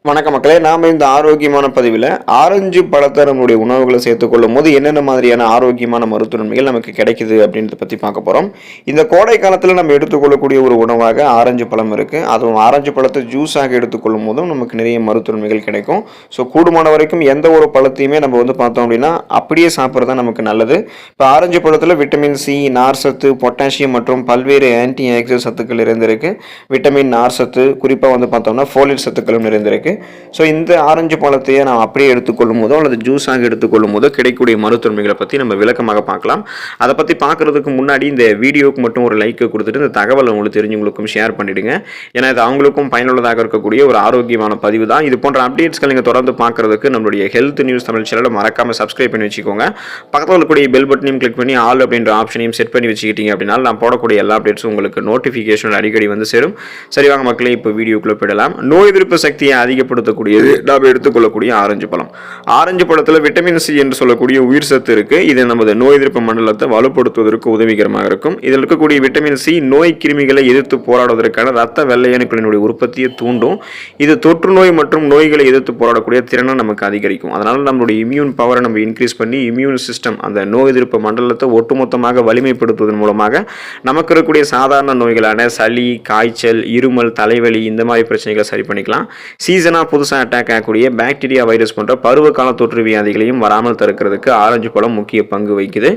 வணக்க மக்களே, நாம் இந்த ஆரோக்கியமான பதிவில் ஆரஞ்சு பழத்தை நம்மளுடைய உணவுகளை சேர்த்துக்கொள்ளும் போது என்னென்ன மாதிரியான ஆரோக்கியமான மருத்துவன்மைகள் நமக்கு கிடைக்குது அப்படின்றத பற்றி பார்க்க போகிறோம். இந்த கோடை காலத்தில் நம்ம எடுத்துக்கொள்ளக்கூடிய ஒரு உணவாக ஆரஞ்சு பழம் இருக்குது. அதுவும் ஆரஞ்சு பழத்தை ஜூஸாக எடுத்துக்கொள்ளும் போதும் நமக்கு நிறைய மருத்துவன்மைகள் கிடைக்கும். ஸோ கூடுமான வரைக்கும் எந்த ஒரு பழத்தையுமே நம்ம பார்த்தோம் அப்படின்னா அப்படியே சாப்பிட்றது தான் நமக்கு நல்லது. இப்போ ஆரஞ்சு பழத்தில் விட்டமின் சி, நார் சத்து, பொட்டாசியம் மற்றும் பல்வேறு ஆன்டி ஆக்சிடென்ட் சத்துக்கள் நிறைந்திருக்கு. விட்டமின் நார் சத்து, குறிப்பாக பார்த்தோம்னா ஃபோலேட் சத்துக்களும் நிறைந்திருக்கு. ஸோ இந்த ஆரஞ்சு பழத்தையே நாம் அப்படியே எடுத்துக்கொள்ளும் போதோ அல்லது ஜூஸாக எடுத்துக்கொள்ளும் போதோ கிடைக்கக்கூடிய மருத்துவமைகளை பற்றி நம்ம விளக்கமாக பார்க்கலாம். அதை பற்றி பார்க்குறதுக்கு முன்னாடி இந்த வீடியோவுக்கு மட்டும் ஒரு லைக் கொடுத்துட்டு இந்த தகவலை உங்களுக்கு தெரிஞ்சவங்களுக்கும் ஷேர் பண்ணிவிடுங்க. ஏன்னா இது அவங்களுக்கும் பயனுள்ளதாக இருக்கக்கூடிய ஒரு ஆரோக்கியமான பதிவு தான். இது போன்ற அப்டேட்ஸ்கள் நீங்கள் தொடர்ந்து பார்க்குறதுக்கு நம்மளுடைய ஹெல்த் நியூஸ் தமிழ் சேனலை மறக்காமல் சப்ஸ்கிரைப் பண்ணி வச்சுக்கோங்க. பக்கத்தில் இருக்கக்கூடிய பெல் பட்டனையும் கிளிக் பண்ணி ஆல் அப்படின்ற ஆப்ஷனையும் செட் பண்ணி வச்சுக்கிட்டீங்க அப்படின்னா நான் போடக்கூடிய எல்லா அப்டேட்ஸும் உங்களுக்கு நோட்டிஃபிகேஷன் அடிக்கடி வந்து சேரும். சரி வாங்க மக்களே, இப்போ வீடியோக்குள்ளே போயிடலாம். நோய் எதிர்ப்பு சக்தியை அதிகப்படுத்தக்கூடியது நாம் எடுத்துக்கொள்ளக்கூடிய ஆரஞ்சு பழம். ஆரஞ்சு பழத்தில் விட்டமின் சி என்று சொல்லக்கூடிய உயிர் சத்து இருக்கு. இது நமது நோய் எதிர்ப்பு மண்டலத்தை வலுப்படுத்துவதற்கு உதவிகரமாக இருக்கும். இதில் இருக்கக்கூடிய விட்டமின் சி நோய் கிருமிகளை எதிர்த்து போராடுவதற்கான ரத்த வெள்ளை அணுக்களினுடைய உற்பத்தியை தூண்டும். இது தொற்று நோய் மற்றும் நோய்களை எதிர்த்து போராடக்கூடிய திறனை நமக்கு அதிகரிக்கும். அதனால நம்மளுடைய இம்யூன் பவரை நம்ம இன்க்ரீஸ் பண்ணி இம்யூன் சிஸ்டம் அந்த நோய் எதிர்ப்பு மண்டலத்தை ஒட்டுமொத்தமாக வலிமைப்படுத்துவதன் மூலமாக நமக்கு இருக்கக்கூடிய சாதாரண நோய்களான சளி, காய்ச்சல், இருமல், தலைவலி இந்த மாதிரி பிரச்சனைகளை சரி பண்ணிக்கலாம். சீசனாக புதுசாக அட்டாக் ஆகக்கூடிய பாக்டீரியா, வைரஸ் போன்ற பருவகால தொற்று வியாதிகளையும் வராமல் தடுக்கிறதுக்கு ஆரஞ்சு பழம் முக்கிய பங்கு வகிக்குது.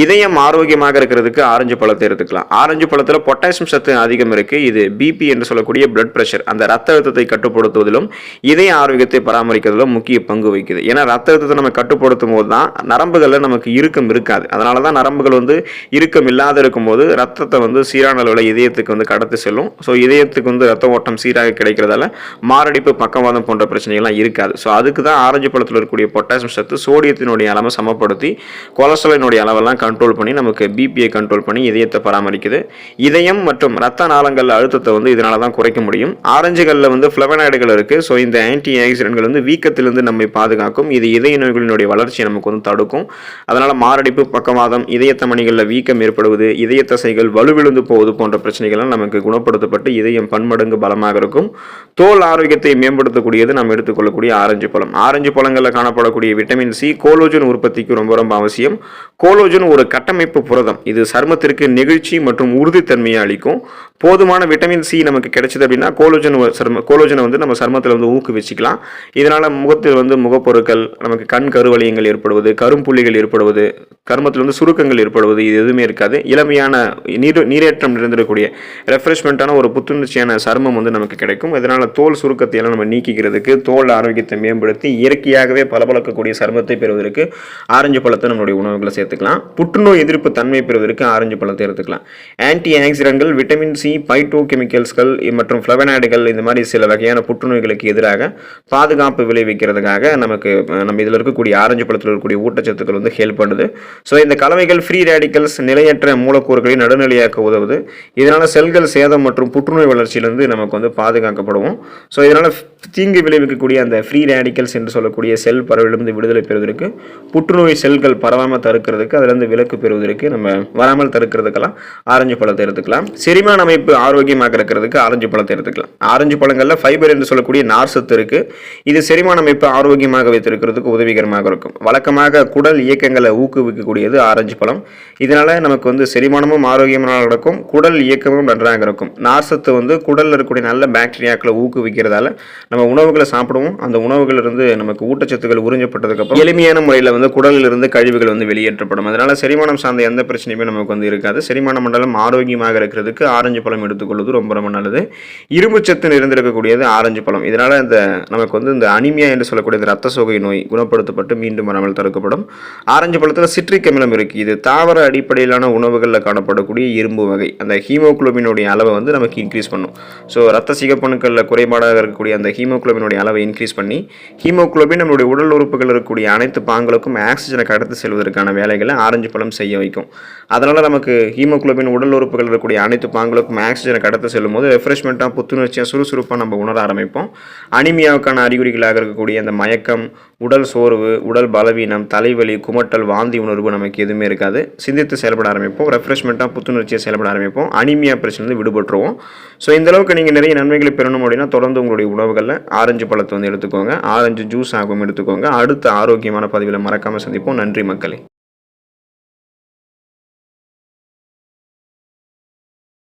இதயம் ஆரோக்கியமாக இருக்கிறதுக்கு ஆரஞ்சு பழத்தை எடுத்துக்கலாம். ஆரஞ்சு பழத்தில் பொட்டாசியம் சத்து அதிகம் இருக்கு. இது பிபி என்று சொல்லக்கூடிய பிளட் பிரஷர், அந்த ரத்த அழுத்தத்தை கட்டுப்படுத்துவதிலும் இதய ஆரோக்கியத்தை பராமரிக்கிறதிலும் முக்கிய பங்கு வகிக்குது. ஏன்னா ரத்த அழுத்தத்தை நம்ம கட்டுப்படுத்தும் போது தான் நரம்புகளில் நமக்கு இறுக்கம் இருக்காது. அதனால தான் நரம்புகள் இறுக்கம் இல்லாத இருக்கும்போது ரத்தத்தை சீரான அளவில் இதயத்துக்கு கடத்தி செல்லும். ஸோ இதயத்துக்கு ரத்த ஓட்டம் சீராக கிடைக்கிறதால மாரடைப்பு, பக்கவாதம் போன்ற பிரச்சனைகள்லாம் இருக்காது. ஸோ அதுக்கு தான் ஆரஞ்சு பழத்தில் இருக்கக்கூடிய பொட்டாசியம் சத்து சோடியத்தினுடைய அளவை சமப்படுத்தி கொலஸ்ட்ராலினுடைய அளவெல்லாம் கண்ட்ரோல் பண்ணி நமக்கு பிபியை கண்ட்ரோல் பண்ணி இதயத்தை பராமரிக்குது. இதயம் மற்றும் ரத்த நாளங்கள் அழுத்தத்தை இதனால தான் குறைக்க முடியும். ஆரஞ்சுகளில் ஃப்ளவனாய்டுகள் இருக்கு. ஸோ இந்த ஆன்டி ஆக்சிடென்ட்கள் வீக்கத்திலிருந்து நம்மை பாதுகாக்கும். இது இதய நோய்களினுடைய வளர்ச்சியை நமக்கு தடுக்கும். அதனால மாரடைப்பு, பக்கவாதம், இதய தமனிகளில் வீக்கம் ஏற்படுவது, இதய தசைகள் வலுவிழுந்து போவது போன்ற பிரச்சனைகள்லாம் நமக்கு குணப்படுத்தப்பட்டு இதயம் பன்மடங்கு பலமாக இருக்கும். தோல் ஆரோக்கியத்தை மேம்படுத்தக்கூடியது நாம் எடுத்துக்கொள்ளக்கூடிய ஆரஞ்சு பழம். ஆரஞ்சு பழங்களில் காணப்படக்கூடிய விட்டமின் சி கோலோஜன் உற்பத்திக்கு ரொம்ப ரொம்ப அவசியம். கோலோஜன் ஒரு கட்டமைப்பு புரதம். இது சருமத்திற்கு நெகிழ்ச்சி மற்றும் உறுதித்தன்மையை அளிக்கும். போதுமான விட்டமின் சி நமக்கு கிடைச்சது அப்படின்னா கோலோஜனை நம்ம சருமத்தில் ஊக்குவிச்சுக்கலாம். இதனால முகத்தில் முகப்பொருட்கள், நமக்கு கண் கருவளையங்கள் ஏற்படுவது, கரும்புள்ளிகள் ஏற்படுவது, கருமத்தில் சுருக்கங்கள் ஏற்படுவது இது எதுவுமே இருக்காது. இளமையான நீரேற்றம் நிறைந்திருக்கக்கூடிய ரெஃப்ரெஷ்மெண்ட்டான ஒரு புத்துணர்ச்சியான சருமம் நமக்கு கிடைக்கும். இதனால தோல் சுருக்கத்தை எல்லாம் நம்ம நீக்கிக்கிறதுக்கு, தோல் ஆரோக்கியத்தை மேம்படுத்தி இயற்கையாகவே பளபளக்கக்கூடிய சருமத்தை பெறுவதற்கு ஆரஞ்சு பழத்தை நம்மளுடைய உணவுகளை சேர்த்துக்கலாம். புற்றுநோய் எதிர்ப்பு தன்மை பெறுவதற்கு ஆரஞ்சு பழத்தை எடுத்துக்கலாம். ஆன்டி ஆக்சிடென்ட்கள், விட்டமின் சி, பைட்டோ கெமிக்கல்ஸ்கள் மற்றும் ஃப்ளவனாய்டுகள் இந்த மாதிரி சில வகையான புற்றுநோய்களுக்கு எதிராக பாதுகாப்பு விளைவிக்கிறதுக்காக நம்ம இதில் இருக்கக்கூடிய ஆரஞ்சு பழத்தில் இருக்கக்கூடிய ஊட்டச்சத்துக்கள் ஹெல்ப் பண்ணுது. ஸோ இந்த கலவைகள் ஃப்ரீ ரேடிக்கல்ஸ், நிலையற்ற மூலக்கூறுகளை நடுநிலையாக்க உதவுது. இதனால செல்கள் சேதம் மற்றும் புற்றுநோய் வளர்ச்சியிலிருந்து நமக்கு பாதுகாக்கப்படுவோம். ஸோ இதனால தீங்கு விளைவிக்கக்கூடிய அந்த ஃப்ரீ ரேடிக்கல்ஸ் என்று சொல்லக்கூடிய செல் பரவலிருந்து விடுதலை பெறுவதற்கு, புற்றுநோய் செல்கள் பரவாமல் தடுக்கிறதுக்கு, அதிலிருந்து விலக்கு பெறுவதற்கு, நம்ம வராமல் தடுக்கிறதுக்கெல்லாம் ஆரஞ்சு பழத்தை எடுத்துக்கலாம். செரிமான அமைப்பு ஆரோக்கியமாக இருக்கிறதுக்கு ஆரஞ்சு பழத்தை எடுத்துக்கலாம். ஆரஞ்சு பழங்களில் ஃபைபர் என்று சொல்லக்கூடிய நார் சத்து இருக்கு. இது செரிமான அமைப்பு ஆரோக்கியமாக வைத்திருக்கிறதுக்கு உதவிகரமாக இருக்கும். வழக்கமாக குடல் இயக்கங்களை ஊக்குவிக்கக்கூடியது ஆரஞ்சு பழம். இதனால நமக்கு செரிமானமும் ஆரோக்கியமாக நடக்கும், குடல் இயக்கமும் நன்றாக இருக்கும். நார் சத்து குடலில் இருக்கக்கூடிய நல்ல பாக்டீரியாக்களை ஊக்குவிக்கிறதால நம்ம உணவுகளை சாப்பிடுவோம். அந்த உணவுகள் இருந்து நமக்கு ஊட்டச்சத்துக்கள் உறிஞ்சப்பட்டதுக்கு அப்புறம் எளிமையான முறையில் குடலில் இருந்து கழிவுகள் வெளியேற்றப்படும். அதனால செரிமானம் சார்ந்த எந்த பிரச்சனையுமே நமக்கு இருக்காது. செரிமான மண்டலம் ஆரோக்கியமாக இருக்கிறதுக்கு ஆரஞ்சு பழம் எடுத்துக்கொள்வது ரொம்ப ரொம்ப நல்லது. இரும்பு சத்து நிறைந்திருக்கக்கூடியது ஆரஞ்சு பழம். இதனால நமக்கு இந்த அனிமியா என்று சொல்லக்கூடிய ரத்த சோகை நோய் குணப்படுத்தப்பட்டு மீண்டும் வராமல் தடுக்கப்படும். ஆரஞ்சு பழத்தில் சிட்ரிக் அமிலம் இருக்கு. இது தாவர அடிப்படையிலான உணவுகளில் காணப்படக்கூடிய இரும்பு வகை. அந்த ஹீமோகுளோபினுடைய அளவை நமக்கு இன்க்ரீஸ் பண்ணும். ஸோ ரத்த சிகப்பணுக்களில் குறைபாடாக இருக்கக்கூடிய அந்த ஹீமோகுளோபினுடைய அளவை இன்க்ரீஸ் பண்ணி ஹீமோகுளோபின் நம்மளுடைய உடல் உறுப்புகள் இருக்கக்கூடிய அனைத்து பாங்களுக்கும் ஆக்சிஜனை கடத்தி செல்வதற்கான வேலைகளை ஆரஞ்சு பழம் செய்ய வைக்கும். அதனால நமக்கு ஹீமோகுளோபின் உடல் உறுப்புகள் இருக்கக்கூடிய அனைத்து பாங்களுக்கும் ஆக்சிஜனை கடத்தி செல்லும் போது ரெஃப்ரெஷ்மெண்ட்டாக, புத்துணர்ச்சியாக, சுறுசுறுப்பாக நம்ம உணர ஆரம்பிப்போம். அனிமியாவுக்கான அறிகுறிகளாக இருக்கக்கூடிய அந்த மயக்கம், உடல் சோர்வு, உடல் பலவீனம், தலைவலி, குமட்டல், வாந்தி உணர்வு நமக்கு எதுவுமே இருக்காது. சிந்தித்து செயல்பட ஆரம்பிப்போம். ரெஃப்ரெஷ்மெண்ட்டாக புத்துணர்ச்சியாக செயல்பட ஆரம்பிப்போம். அனீமியா பிரச்சனை விடுபட்டுருவோம். ஸோ இந்த அளவுக்கு நீங்கள் நிறைய நன்மைகளை பெறணும் அப்படின்னா தொடர்ந்து உங்களுடைய உணவுகளில் ஆரஞ்சு பழத்தை எடுத்துக்கோங்க. ஆரஞ்சு ஜூஸ் ஆகவும் எடுத்துக்கோங்க. அடுத்த ஆரோக்கியமான பதிவில் மறக்காமல் சந்திப்போம். நன்றி மக்களே.